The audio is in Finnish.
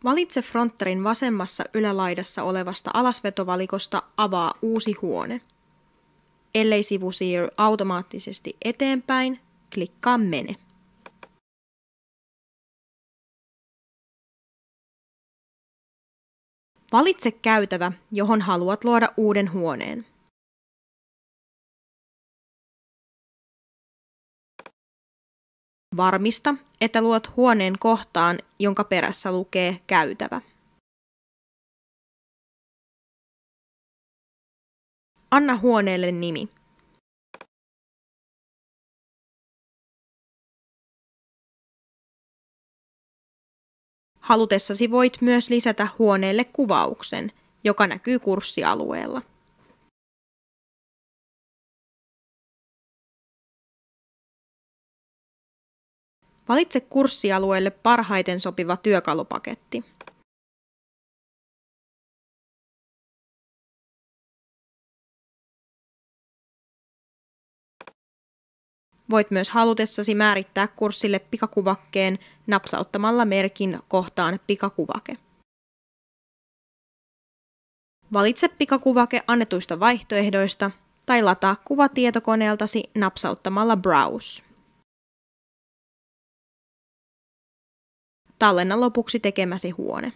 Valitse frontterin vasemmassa ylälaidassa olevasta alasvetovalikosta Avaa uusi huone. Ellei sivu siirry automaattisesti eteenpäin, klikkaa Mene. Valitse käytävä, johon haluat luoda uuden huoneen. Varmista, että luot huoneen kohtaan, jonka perässä lukee käytävä. Anna huoneelle nimi. Halutessasi voit myös lisätä huoneelle kuvauksen, joka näkyy kurssialueella. Valitse kurssialueelle parhaiten sopiva työkalupaketti. Voit myös halutessasi määrittää kurssille pikakuvakkeen napsauttamalla merkin kohtaan pikakuvake. Valitse pikakuvake annetuista vaihtoehdoista tai lataa kuva tietokoneeltasi napsauttamalla Browse. Tallenna lopuksi tekemäsi huone.